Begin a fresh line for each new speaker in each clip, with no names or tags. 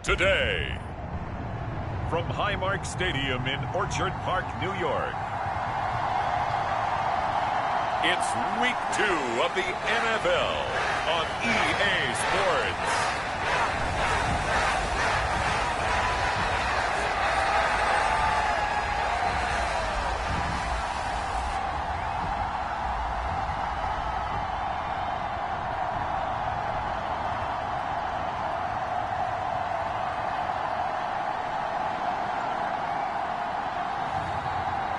today. From Highmark Stadium in Orchard Park, New York, it's Week 2 of the NFL on EA Sports.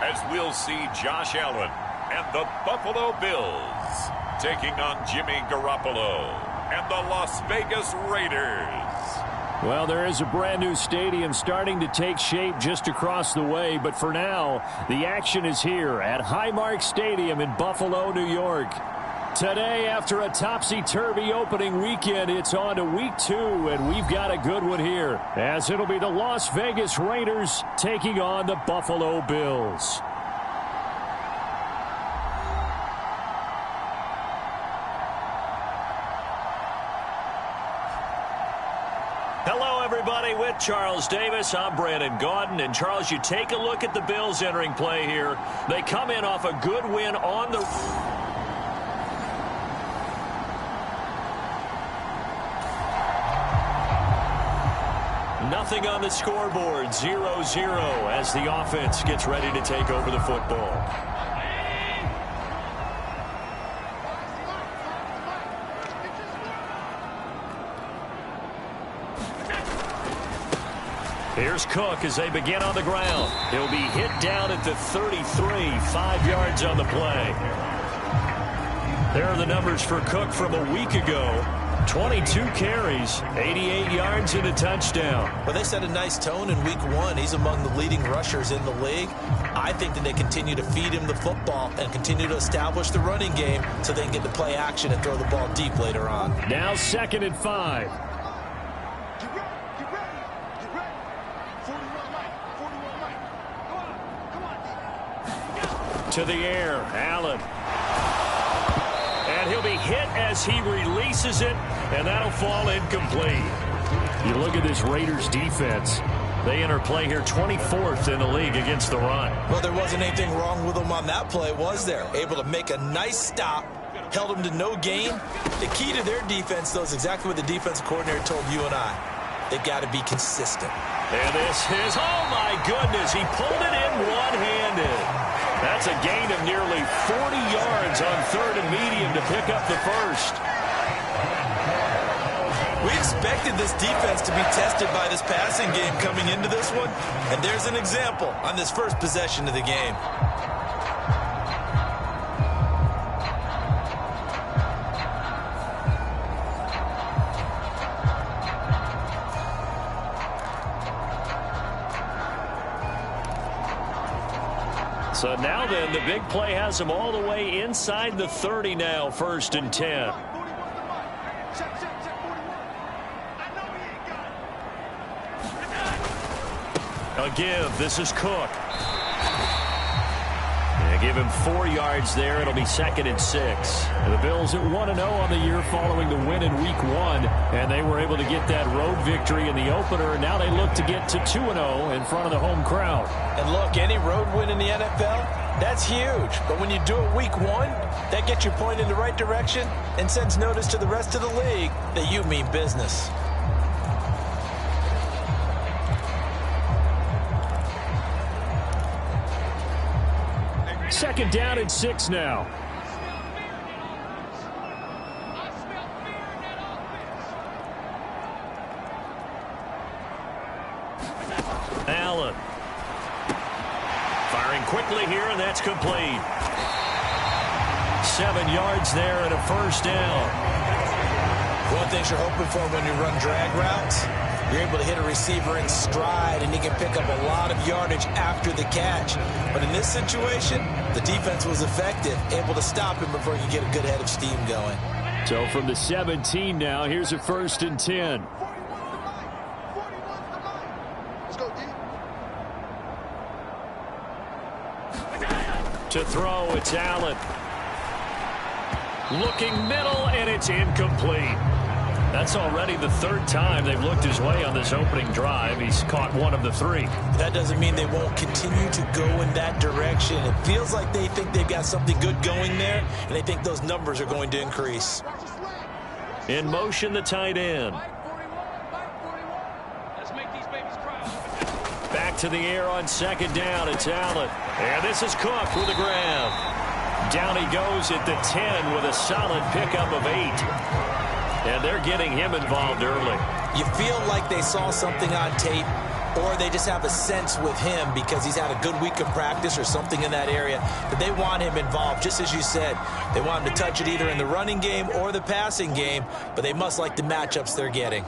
As we'll see Josh Allen and the Buffalo Bills taking on Jimmy Garoppolo and the Las Vegas Raiders.
Well, there is a brand new stadium starting to take shape just across the way, but for now, the action is here at Highmark Stadium in Buffalo, New York. Today, after a topsy-turvy opening weekend, it's on to Week 2, and we've got a good one here, as it'll be the Las Vegas Raiders taking on the Buffalo Bills. Hello, everybody. With Charles Davis, I'm Brandon Gaudin. And, Charles, you take a look at the Bills entering play here. They come in off a good win on the... Nothing on the scoreboard, 0-0 as the offense gets ready to take over the football. Here's Cook as they begin on the ground. He'll be hit down at the 33, 5 yards on the play. There are the numbers for Cook from a week ago. 22 carries, 88 yards and a touchdown.
Well, they set a nice tone in Week 1. He's among the leading rushers in the league. I think that they continue to feed him the football and continue to establish the running game so they can get to play action and throw the ball deep later on.
Now 2nd and 5. To the air, Allen. And he'll be hit as he releases it, and that'll fall incomplete. You look at this Raiders defense. They enter play here 24th in the league against the run.
Well, there wasn't anything wrong with them on that play, was there? Able to make a nice stop, held them to no gain. The key to their defense, though, is exactly what the defensive coordinator told you and I. They've got to be consistent.
And this is, oh my goodness, he pulled it in one-handed. That's a gain of nearly 40 yards on 3rd and medium to pick up the first.
We expected this defense to be tested by this passing game coming into this one, and there's an example on this first possession of the game.
So now then, the big play has them all the way inside the 30 now, 1st and 10. A give. This is Cook. They give him 4 yards there. It'll be 2nd and 6. And the Bills at 1-0 on the year following the win in Week 1. And they were able to get that road victory in the opener. Now they look to get to 2-0 in front of the home crowd.
And look, any road win in the NFL, that's huge. But when you do it Week 1, that gets you pointed in the right direction and sends notice to the rest of the league that you mean business.
Second down and 6 now. Allen. Firing quickly here, and that's complete. 7 yards there and a first down.
One thing you're hoping for when you run drag routes, you're able to hit a receiver in stride, and he can pick up a lot of yardage after the catch. But in this situation, the defense was effective, able to stop him before he could get a good head of steam going.
So from the 17 now, here's a 1st and 10. To throw, it's Allen. Looking middle, and it's incomplete. That's already the third time they've looked his way on this opening drive. He's caught one of the three.
That doesn't mean they won't continue to go in that direction. It feels like they think they've got something good going there, and they think those numbers are going to increase.
In motion, the tight end. Back to the air on second down. It's Allen. And this is Cook with a grab. Down he goes at the 10 with a solid pickup of 8. And they're getting him involved early.
You feel like they saw something on tape, or they just have a sense with him because he's had a good week of practice or something in that area that they want him involved. Just as you said, they want him to touch it either in the running game or the passing game, but they must like the matchups they're getting.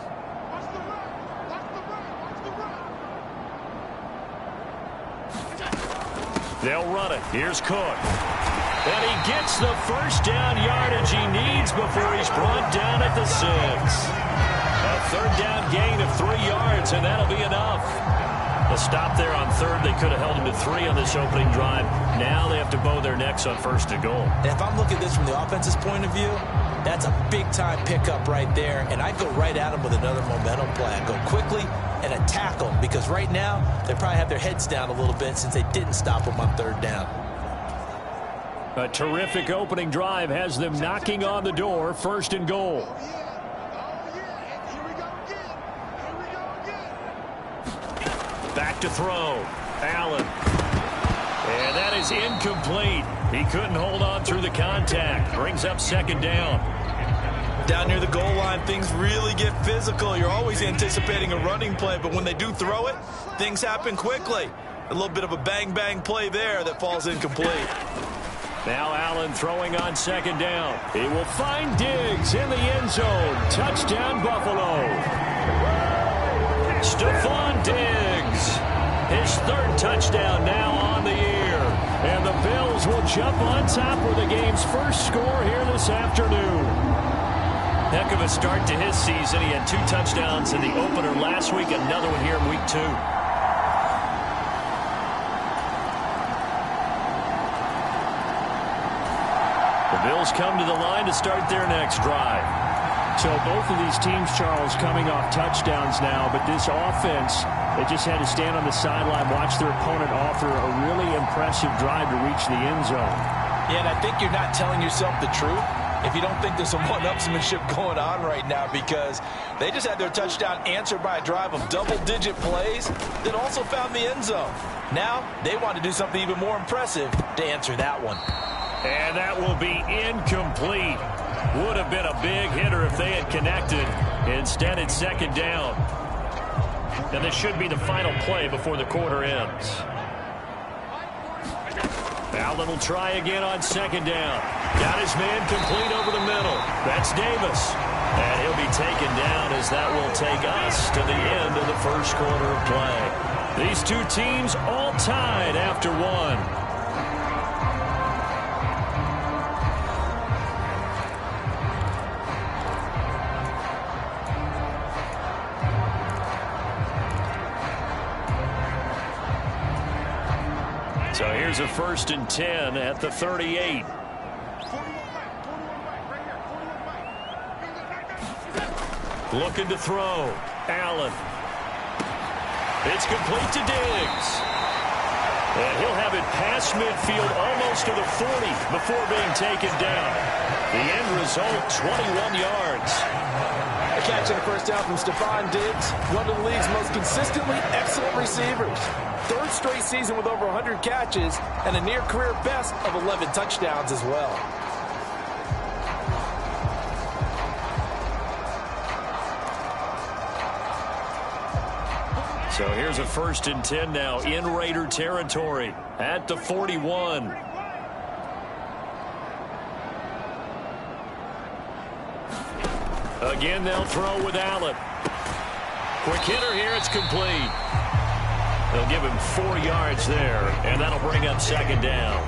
They'll run it. Here's Cook. And he gets the first down yardage he needs before he's brought down at the 6. A third down gain of 3 yards, and that'll be enough. The stop there on third, they could have held him to 3 on this opening drive. Now they have to bow their necks on first and goal.
And if I'm looking at this from the offense's point of view, that's a big-time pickup right there, and I go right at him with another momentum play. I go quickly and attack them because right now they probably have their heads down a little bit since they didn't stop them on third down.
A terrific opening drive has them knocking on the door, first and goal. Back to throw. Allen. And that is incomplete. He couldn't hold on through the contact. Brings up second down.
Down near the goal line, things really get physical. You're always anticipating a running play, but when they do throw it, things happen quickly. A little bit of a bang-bang play there that falls incomplete.
Now Allen throwing on second down. He will find Diggs in the end zone. Touchdown, Buffalo. Stephon Diggs. His third touchdown now on the year. And the Bills will jump on top with the game's first score here this afternoon. Heck of a start to his season. He had 2 touchdowns in the opener last week. Another one here in week 2. The Bills come to the line to start their next drive. So both of these teams, Charles, coming off touchdowns now, but this offense, they just had to stand on the sideline, watch their opponent offer a really impressive drive to reach the end zone.
Yeah, and I think you're not telling yourself the truth if you don't think there's some one-upsmanship going on right now, because they just had their touchdown answered by a drive of double-digit plays that also found the end zone. Now they want to do something even more impressive to answer that one.
And that will be incomplete. Would have been a big hitter if they had connected. Instead, it's second down. And this should be the final play before the quarter ends. Allen will try again on second down. Got his man complete over the middle. That's Davis. And he'll be taken down as that will take us to the end of the first quarter of play. These two teams all tied after one. So here's a 1st and 10 at the 38. Looking to throw. Allen. It's complete to Diggs. And he'll have it past midfield almost to the 40 before being taken down. The end result, 21 yards.
A catch and a first down from Stephon Diggs, one of the league's most consistently excellent receivers. 3rd straight season with over 100 catches and a near-career best of 11 touchdowns as well.
So here's a 1st and 10 now in Raider territory at the 41. Again, they'll throw with Allen. Quick hitter here, it's complete. They'll give him 4 yards there, and that'll bring up second down.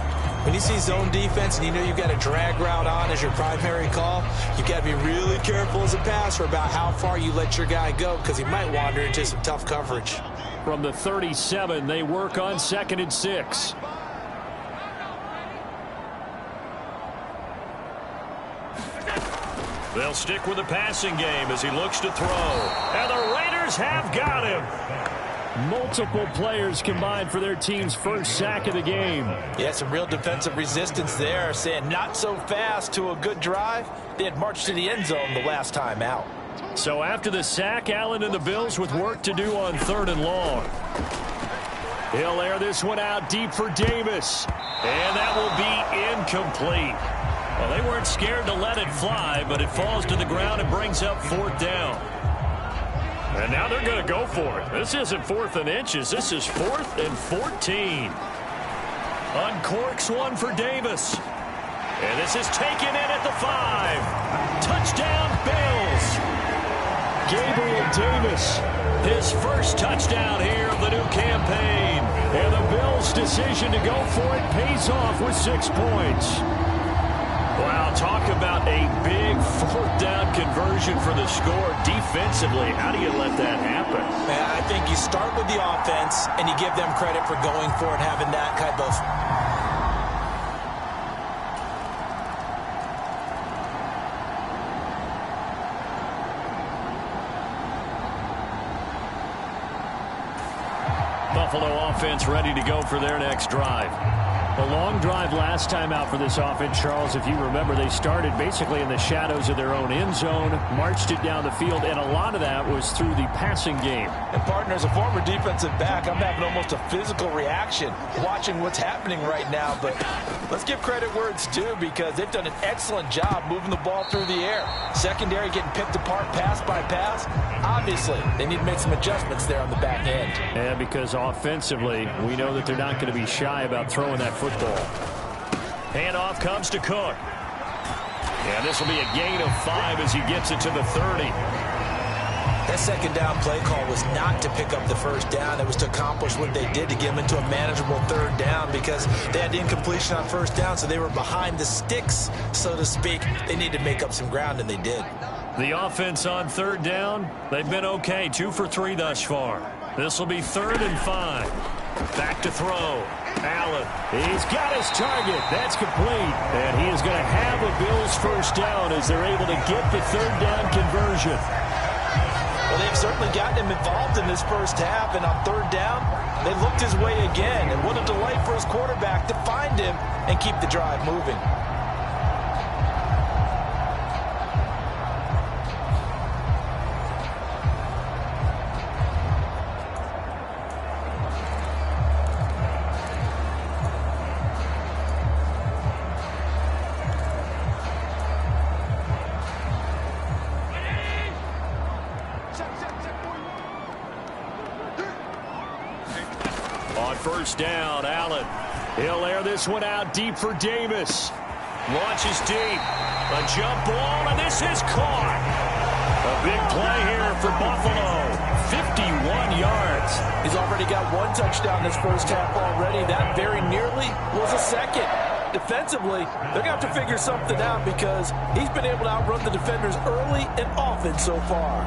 When you see zone defense and you know you've got a drag route on as your primary call, you've got to be really careful as a passer about how far you let your guy go because he might wander into some tough coverage.
From the 37, they work on 2nd and 6. They'll stick with the passing game as he looks to throw. And the Raiders have got him. Multiple players combined for their team's first sack of the game.
Yeah, some real defensive resistance there, saying not so fast to a good drive. They had marched to the end zone the last time out.
So after the sack, Allen and the Bills with work to do on 3rd and long. He'll air this one out deep for Davis. And that will be incomplete. Well, they weren't scared to let it fly, but it falls to the ground and brings up 4th down. And now they're going to go for it. This isn't 4th and inches. This is 4th and 14. Uncorks one for Davis. And this is taken in at the 5. Touchdown, Bills. Gabriel Davis, his first touchdown here of the new campaign. And the Bills' decision to go for it pays off with 6 points. Wow, talk about a big 4th down conversion for the score. Defensively, how do you let that happen?
Man, I think you start with the offense and you give them credit for going for it, having that kind of...
Buffalo offense ready to go for their next drive. A long drive last time out for this offense, Charles. If you remember, they started basically in the shadows of their own end zone, marched it down the field, and a lot of that was through the passing game.
And, partner, as a former defensive back, I'm having almost a physical reaction watching what's happening right now. But let's give credit where it's due, because they've done an excellent job moving the ball through the air. Secondary getting picked apart pass by pass. Obviously, they need to make some adjustments there on the back end.
Yeah, because offensively, we know that they're not going to be shy about throwing that football. Handoff comes to Cook. And this will be a gain of 5 as he gets it to the 30.
That second down play call was not to pick up the first down. It was to accomplish what they did, to get them into a manageable 3rd down, because they had incompletion on 1st down, so they were behind the sticks, so to speak. They needed to make up some ground, and they did.
The offense on 3rd down, they've been okay. 2 for 3 thus far. This will be 3rd and 5. Back to throw. Allen, he's got his target. That's complete. And he is going to have a Bills first down as they're able to get the 3rd down conversion.
Well, they've certainly gotten him involved in this first half, and on 3rd down, they looked his way again. And what a delight for his quarterback to find him and keep the drive moving.
First down, Allen. He'll air this one out deep for Davis. Launches deep. A jump ball, and this is caught. A big play here for Buffalo. 51 yards.
He's already got 1 touchdown this first half already. That very nearly was a second. Defensively, they're going to have to figure something out, because he's been able to outrun the defenders early and often so far.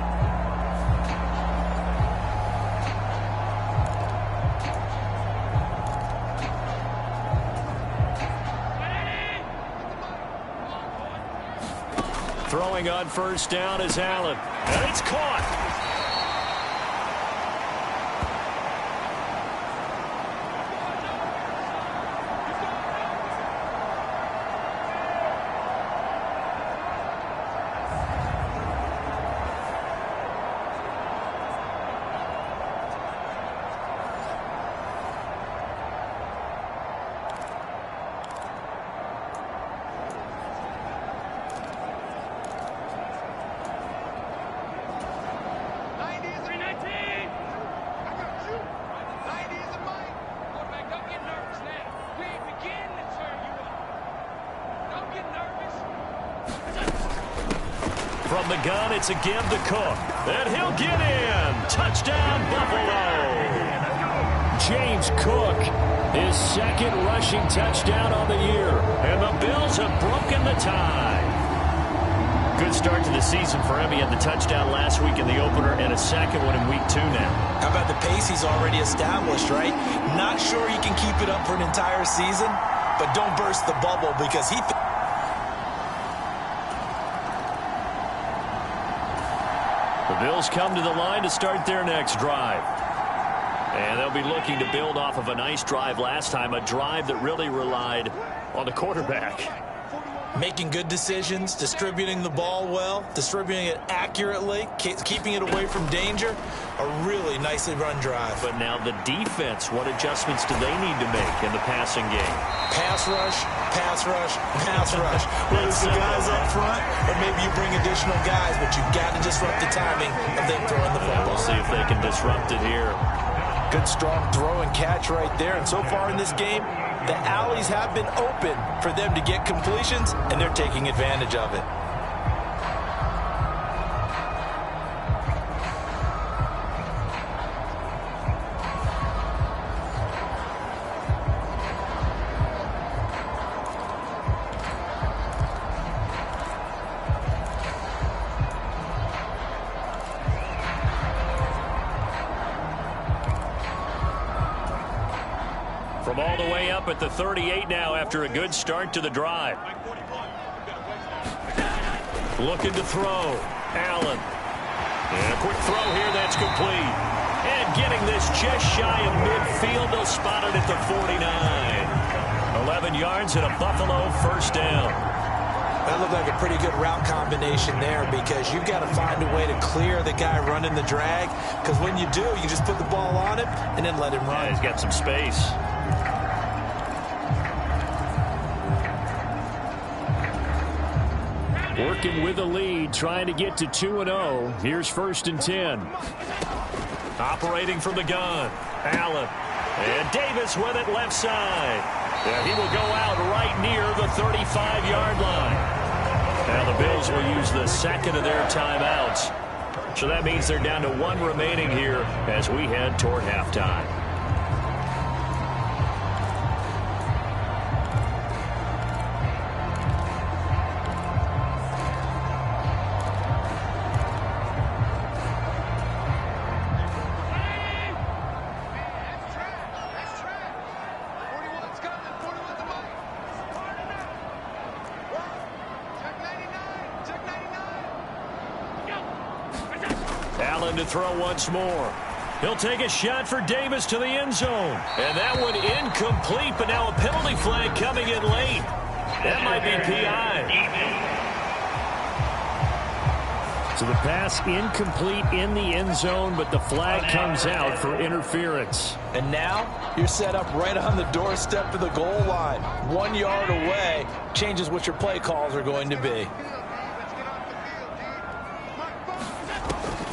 Throwing on first down is Allen. And it's caught. From the gun, it's a give to Cook. And he'll get in. Touchdown, Buffalo. James Cook, his 2nd rushing touchdown on the year. And the Bills have broken the tie. Good start to the season for him. He had the touchdown last week in the opener and a 2nd one in week 2 now.
How about the pace he's already established, right? Not sure he can keep it up for an entire season, but don't burst the bubble, because he...
Bills come to the line to start their next drive. And they'll be looking to build off of a nice drive last time, a drive that really relied on the quarterback.
Making good decisions, distributing the ball well, distributing it accurately, keeping it away from danger. A really nicely run drive.
But now the defense, what adjustments do they need to make in the passing game?
Pass rush, pass rush, pass rush. Whether it's the guys up front or maybe you bring additional guys, but you've got to disrupt the timing of them throwing the football.
We'll see if they can disrupt it here.
Good strong throw and catch right there. And so far in this game, the alleys have been open for them to get completions, and they're taking advantage of it.
From all the way up at the 38 now after a good start to the drive. Looking to throw. Allen. And a quick throw here that's complete. And getting this just shy of midfield. They'll spot it at the 49. 11 yards and a Buffalo first down.
That looked like a pretty good route combination there because you've got to find a way to clear the guy running the drag. Because when you do, you just put the ball on him and then let him run.
Yeah, he's got some space. Working with a lead, trying to get to 2-0. Here's 1st and 10. Operating from the gun. Allen. And Davis with it left side. Yeah, he will go out right near the 35-yard line. Now the Bills will use the second of their timeouts. So that means they're down to 1 remaining here as we head toward halftime. Allen to throw once more. He'll take a shot for Davis to the end zone. And that one incomplete, but now a penalty flag coming in late. That might be PI. So the pass incomplete in the end zone, but the flag comes out for interference.
And now you're set up right on the doorstep of the goal line. 1 yard away changes what your play calls are going to be.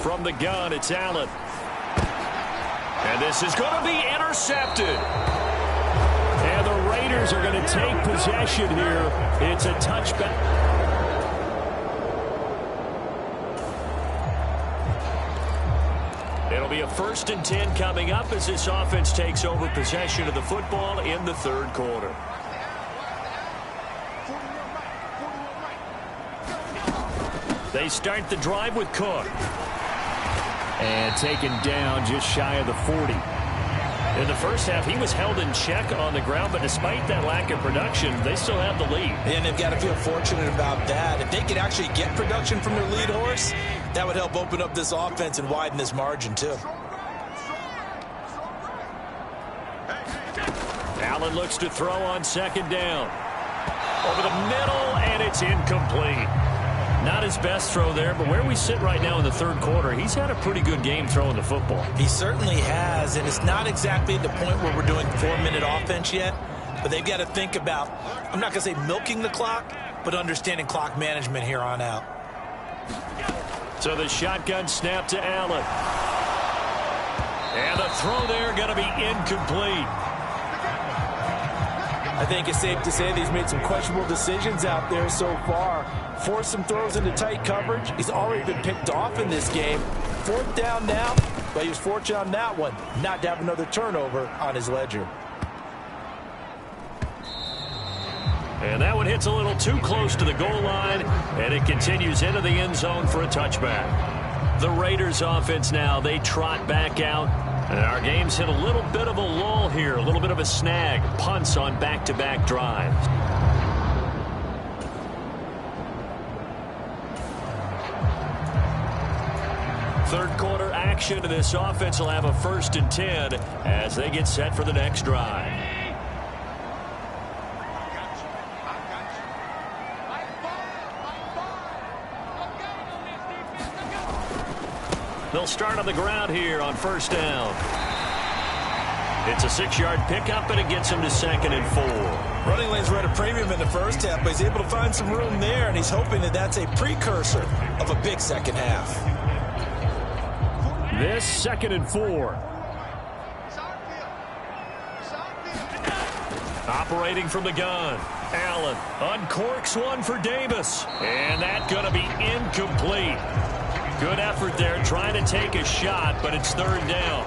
From the gun, it's Allen. And this is going to be intercepted. And the Raiders are going to take possession here. It's a touchback. It'll be a 1st and 10 coming up as this offense takes over possession of the football in the 3rd quarter. They start the drive with Cook. And taken down just shy of the 40. In the first half, he was held in check on the ground, but despite that lack of production, they still have the lead.
And they've got to feel fortunate about that. If they could actually get production from their lead horse, that would help open up this offense and widen this margin, too.
Allen looks to throw on 2nd down. Over the middle, and it's incomplete. Not his best throw there, but where we sit right now in the 3rd quarter, he's had a pretty good game throwing the football.
He certainly has, and it's not exactly at the point where we're doing 4-minute offense yet, but they've got to think about, I'm not going to say milking the clock, but understanding clock management here on out.
So the shotgun snap to Allen. And the throw there going to be incomplete.
I think it's safe to say that he's made some questionable decisions out there so far. Forced some throws into tight coverage. He's already been picked off in this game. 4th down now, but he was fortunate on that one not to have another turnover on his ledger.
And that one hits a little too close to the goal line, and it continues into the end zone for a touchback. The Raiders offense now, they trot back out. And our game's hit a little bit of a lull here, a little bit of a snag. Punts on back-to-back drives. Third quarter action, and this offense will have a 1st and 10 as they get set for the next drive. They'll start on the ground here on 1st down. It's a 6-yard pickup, and it gets him to 2nd and 4.
Running lanes were at a premium in the first half, but he's able to find some room there, and he's hoping that that's a precursor of a big second half.
This 2nd and 4. Operating from the gun. Allen uncorks one for Davis. And that's going to be incomplete. Good effort there trying to take a shot, but it's 3rd down.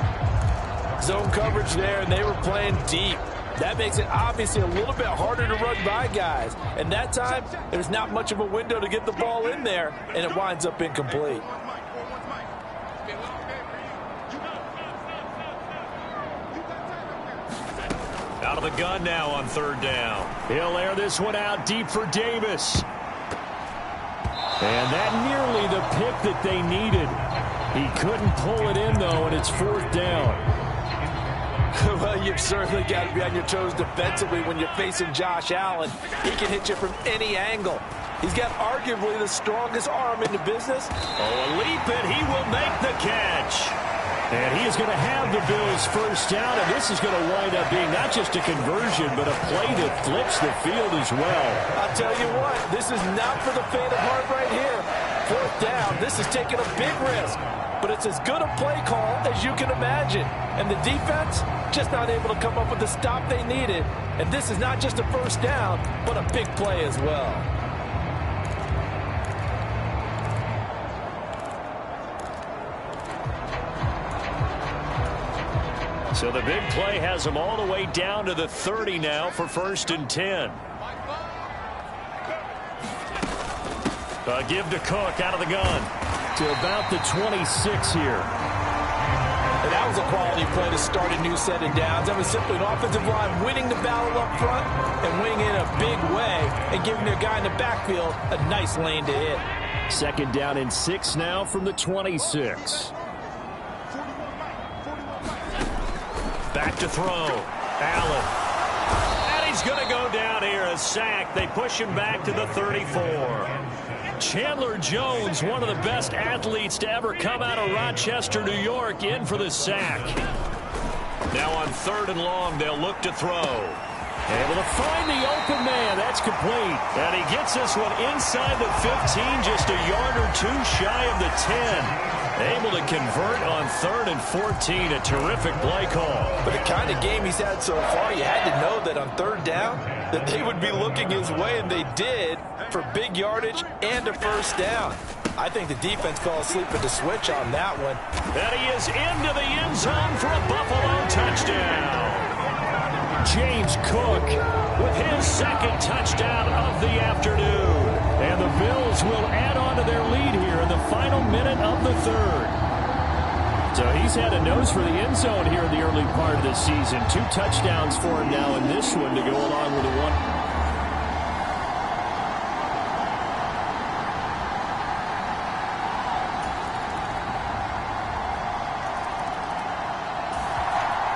Zone coverage there, and they were playing deep. That makes it obviously a little bit harder to run by guys. And that time, there's not much of a window to get the ball in there, and it winds up incomplete.
Out of the gun now on 3rd down. He'll air this one out deep for Davis. And that nearly the pick that they needed. He couldn't pull it in, though, and it's 4th down.
Well, you've certainly got to be on your toes defensively when you're facing Josh Allen. He can hit you from any angle. He's got arguably the strongest arm in the business.
Oh, a leap, and he will make the catch. And he is going to have the Bills' 1st down, and this is going to wind up being not just a conversion, but a play that flips the field as well.
I'll tell you what, this is not for the faint of heart right here. 4th down, this is taking a big risk. But it's as good a play call as you can imagine. And the defense just not able to come up with the stop they needed. And this is not just a 1st down, but a big play as well.
So the big play has them all the way down to the 30 now for 1st and 10. A give to Cook out of the gun. To about the 26 here.
And that was a quality play to start a new set of downs. That was simply an offensive line winning the battle up front and winning in a big way and giving their guy in the backfield a nice lane to hit.
2nd down and 6 now from the 26. Back to throw. Allen. And he's going to go down here. A sack. They push him back to the 34. Chandler Jones, one of the best athletes to ever come out of Rochester, New York, in for the sack. Now on 3rd and long, they'll look to throw. Able to find the open man. That's complete. And he gets this one inside the 15, just a yard or 2 shy of the 10. Able to convert on 3rd and 14. A terrific play call.
But the kind of game he's had so far, you had to know that on 3rd down, that they would be looking his way, and they did, for big yardage and a 1st down. I think the defense fell asleep at the switch on that one.
And he is into the end zone for a Buffalo touchdown. James Cook with his 2nd touchdown of the afternoon. And the Bills will add on to their lead here in the final minute of the 3rd. So he's had a nose for the end zone here in the early part of the season. 2 touchdowns for him now in this one to go along with the one.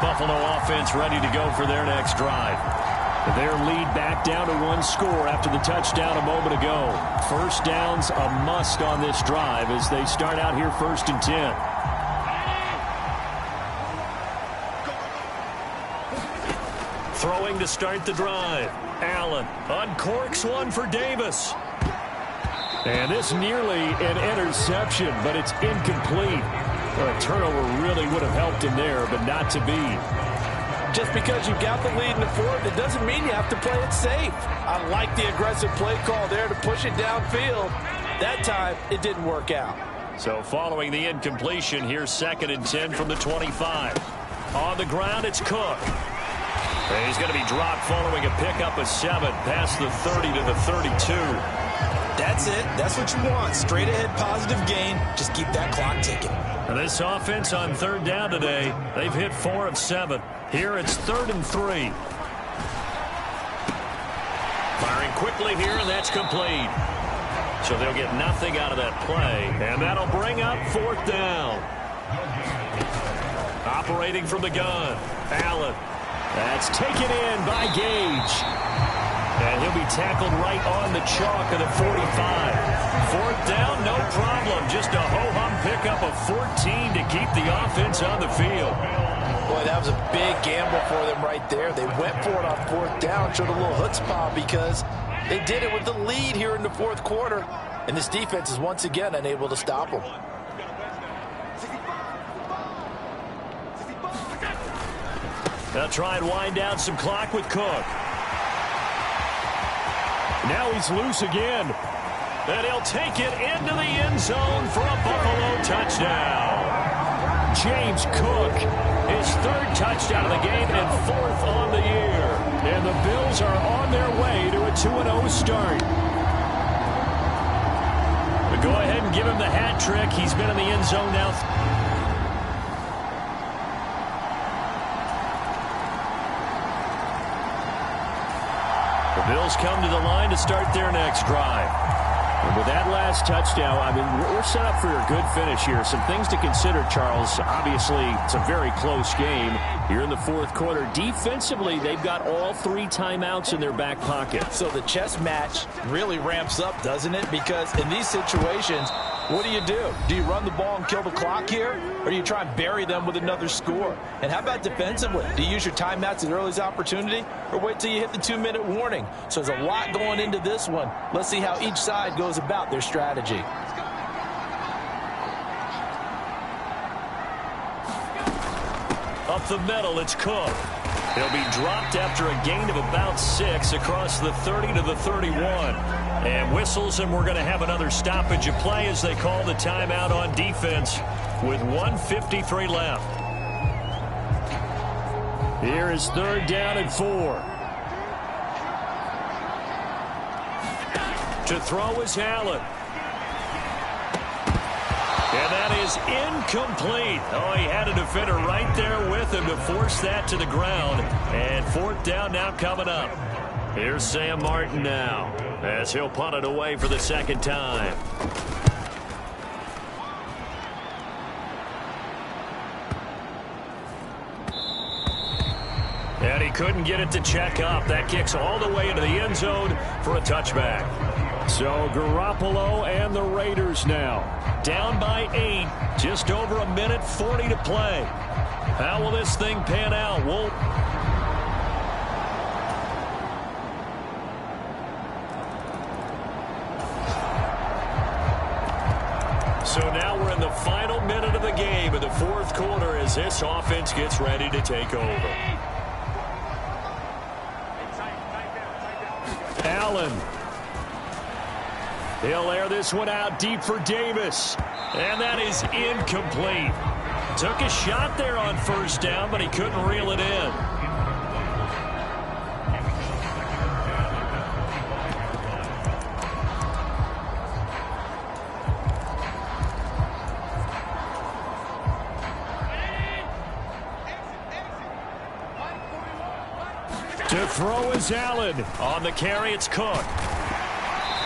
Buffalo offense ready to go for their next drive. Their lead back down to 1 score after the touchdown a moment ago. 1st downs a must on this drive as they start out here 1st and 10. Throwing to start the drive. Allen uncorks one for Davis. And this nearly an interception, but it's incomplete. A turnover really would have helped him there, but not to be.
Just because you got the lead in the 4th, it doesn't mean you have to play it safe. I like the aggressive play call there to push it downfield. That time, it didn't work out.
So following the incompletion, here's 2nd and 10 from the 25. On the ground, it's Cook. And he's going to be dropped following a pickup of 7 past the 30 to the 32.
That's it. That's what you want. Straight ahead positive gain. Just keep that clock ticking.
And this offense on 3rd down today, they've hit 4 of 7. Here it's 3rd and 3. Firing quickly here, and that's complete. So they'll get nothing out of that play, and that'll bring up 4th down. Operating from the gun, Allen. That's taken in by Gage. And he'll be tackled right on the chalk of the 45. 4th down, no problem. Just a ho-hum pickup of 14 to keep the offense on the field.
Boy, that was a big gamble for them right there. They went for it on 4th down, showed a little chutzpah because they did it with the lead here in the 4th quarter. And this defense is once again unable to stop them.
They'll try and wind down some clock with Cook. Now he's loose again. And he'll take it into the end zone for a Buffalo touchdown. James Cook, his 3rd touchdown of the game and 4th on the year. And the Bills are on their way to a 2-0 start. But go ahead and give him the hat trick. He's been in the end zone now. The Bills come to the line to start their next drive. And with that last touchdown, I mean, we're set up for a good finish here. Some things to consider, Charles. Obviously, it's a very close game here in the 4th quarter. Defensively, they've got all 3 timeouts in their back pocket.
So the chess match really ramps up, doesn't it? Because in these situations, what do? Do you run the ball and kill the clock here? Or do you try and bury them with another score? And how about defensively? Do you use your timeouts at earliest opportunity? Or wait till you hit the 2-minute warning? So there's a lot going into this one. Let's see how each side goes about their strategy.
Up the middle, it's Cook. He'll be dropped after a gain of about 6 across the 30 to the 31. And whistles, and we're going to have another stoppage of play as they call the timeout on defense with 1:53 left. Here is 3rd down and 4. To throw is Allen. And that is incomplete. Oh, he had a defender right there with him to force that to the ground. And 4th down now coming up. Here's Sam Martin now as he'll punt it away for the 2nd time. And he couldn't get it to check up. That kicks all the way into the end zone for a touchback. So Garoppolo and the Raiders now down by 8. Just over 1:40 to play. How will this thing pan out? So now we're in the final minute of the game in the 4th quarter as this offense gets ready to take over. Allen. He'll air this one out deep for Davis. And that is incomplete. Took a shot there on 1st down, but he couldn't reel it in. To throw is Allen. On the carry, it's Cook.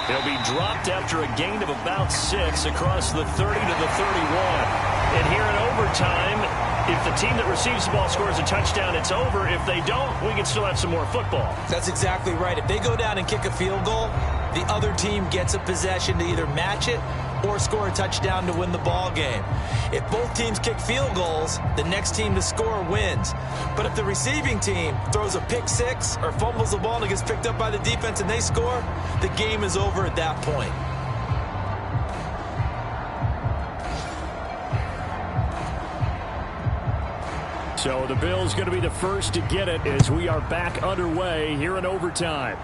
He'll be dropped after a gain of about 6 across the 30 to the 31. And here in overtime, if the team that receives the ball scores a touchdown, it's over. If they don't, we can still have some more football.
That's exactly right. If they go down and kick a field goal, the other team gets a possession to either match it or score a touchdown to win the ball game. If both teams kick field goals, the next team to score wins. But if the receiving team throws a pick 6 or fumbles the ball and it gets picked up by the defense and they score, the game is over at that point.
So the Bills going to be the first to get it as we are back underway here in overtime.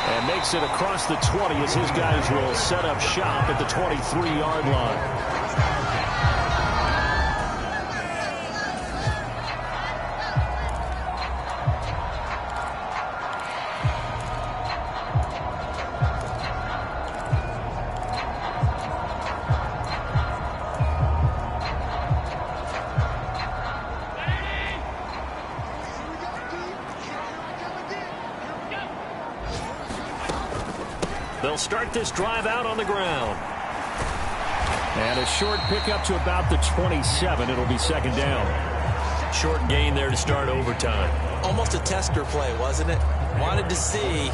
And makes it across the 20 as his guys will set up shop at the 23-yard line. They'll start this drive out on the ground. And a short pickup to about the 27. It'll be second down. Short gain there to start overtime.
Almost a tester play, wasn't it? Wanted to see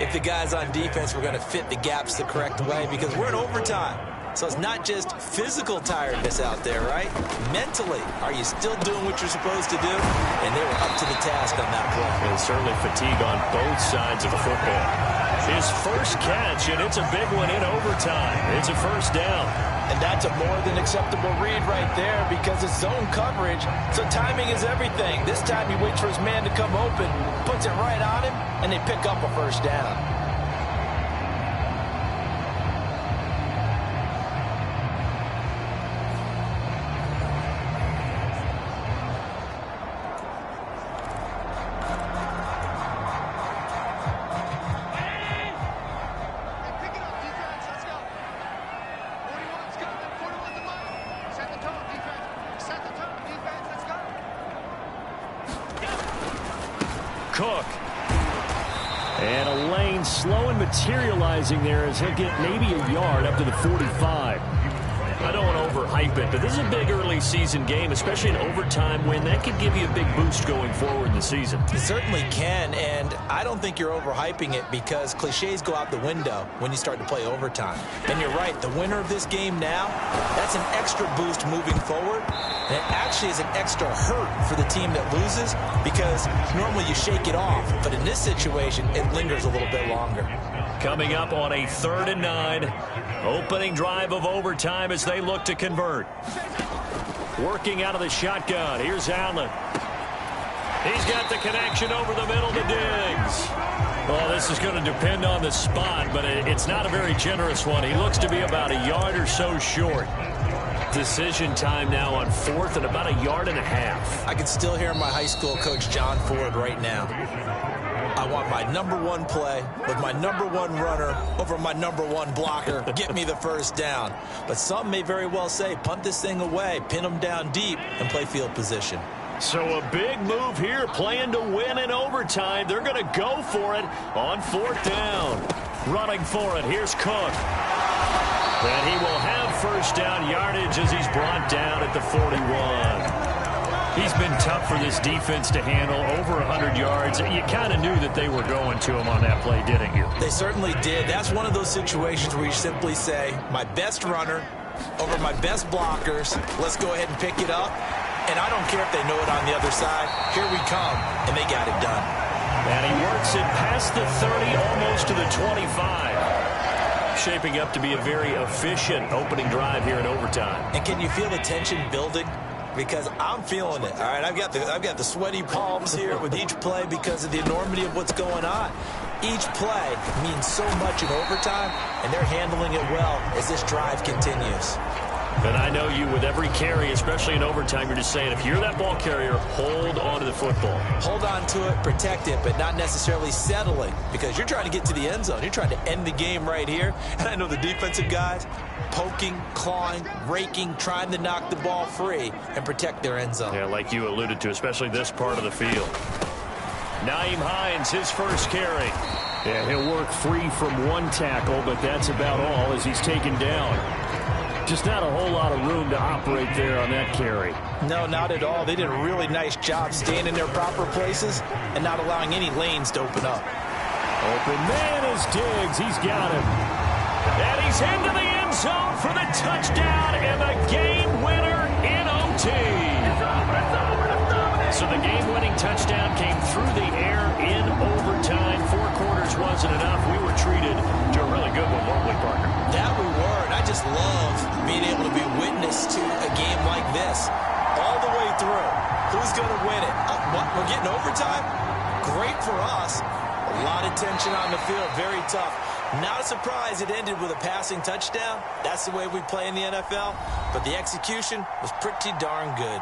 if the guys on defense were going to fit the gaps the correct way, because we're in overtime. So it's not just physical tiredness out there, right? Mentally, are you still doing what you're supposed to do? And they were up to the task on that play.
And certainly fatigue on both sides of the football. His first catch, and it's a big one in overtime. It's a first down.
And that's a more than acceptable read right there, because it's zone coverage, so timing is everything. This time he waits for his man to come open, puts it right on him, and they pick up a first down.
Cook. And a lane slow and materializing there as he'll get maybe a yard up to the 45. I don't want to overhype it, but this is a big early season game, especially an overtime win. That could give you a big boost going forward in the season.
It certainly can, and I don't think you're overhyping it, because cliches go out the window when you start to play overtime. And you're right, the winner of this game now, that's an extra boost moving forward, and it actually is an extra hurt for the team that loses, because normally you shake it off, but in this situation, it lingers a little bit longer.
Coming up on a 3rd and 9, opening drive of overtime as they look to convert. Working out of the shotgun. Here's Allen. He's got the connection over the middle to Diggs. Well, this is going to depend on the spot, but it's not a very generous one. He looks to be about a yard or so short. Decision time now on 4th and about a yard and a half.
I can still hear my high school coach, John Ford, right now. I want my #1 play with my #1 runner over my #1 blocker. Get me the first down. But some may very well say, punt this thing away, pin them down deep, and play field position.
So a big move here, playing to win in overtime. They're going to go for it on 4th down. Running for it, here's Cook. And he will have first down yardage as he's brought down at the 41. He's been tough for this defense to handle, over 100 yards. You kind of knew that they were going to him on that play, didn't you?
They certainly did. That's one of those situations where you simply say, my best runner over my best blockers. Let's go ahead and pick it up. And I don't care if they know it on the other side. Here we come, and they got it done.
And he works it past the 30, almost to the 25. Shaping up to be a very efficient opening drive here in overtime.
And can you feel the tension building? Because I'm feeling it. All right, I've got the sweaty palms here with each play because of the enormity of what's going on. Each play means so much in overtime, and they're handling it well as this drive continues.
And I know you, with every carry, especially in overtime, you're just saying, if you're that ball carrier, hold on to the football.
Hold on to it, protect it, but not necessarily settling, because you're trying to get to the end zone. You're trying to end the game right here. And I know the defensive guys poking, clawing, raking, trying to knock the ball free and protect their end zone.
Yeah, like you alluded to, especially this part of the field. Nyheim Hines, his first carry. Yeah, he'll work free from one tackle, but that's about all as he's taken down. Just not a whole lot of room to operate there on that carry.
No, not at all. They did a really nice job staying in their proper places and not allowing any lanes to open up.
Open man is Diggs. He's got him. And he's into the end zone for the touchdown and the game winner in OT. So the game-winning touchdown came through the air in overtime. 4 quarters wasn't enough. We were treated to a really good one, weren't we, partner?
That we were, and I just love being able to be witness to a game like this. All the way through. Who's going to win it? We're getting overtime? Great for us. A lot of tension on the field. Very tough. Not a surprise it ended with a passing touchdown. That's the way we play in the NFL. But the execution was pretty darn good.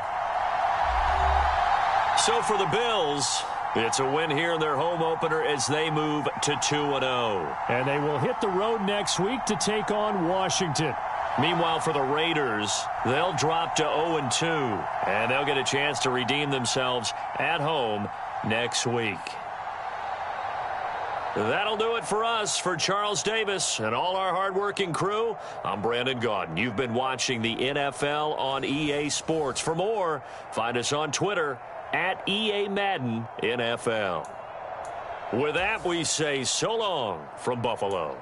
So for the Bills, it's a win here in their home opener as they move to 2-0. And they will hit the road next week to take on Washington. Meanwhile, for the Raiders, they'll drop to 0-2. And they'll get a chance to redeem themselves at home next week. That'll do it for us. For Charles Davis and all our hardworking crew, I'm Brandon Gaudin. You've been watching the NFL on EA Sports. For more, find us on Twitter at EA Madden NFL. With that, we say so long from Buffalo.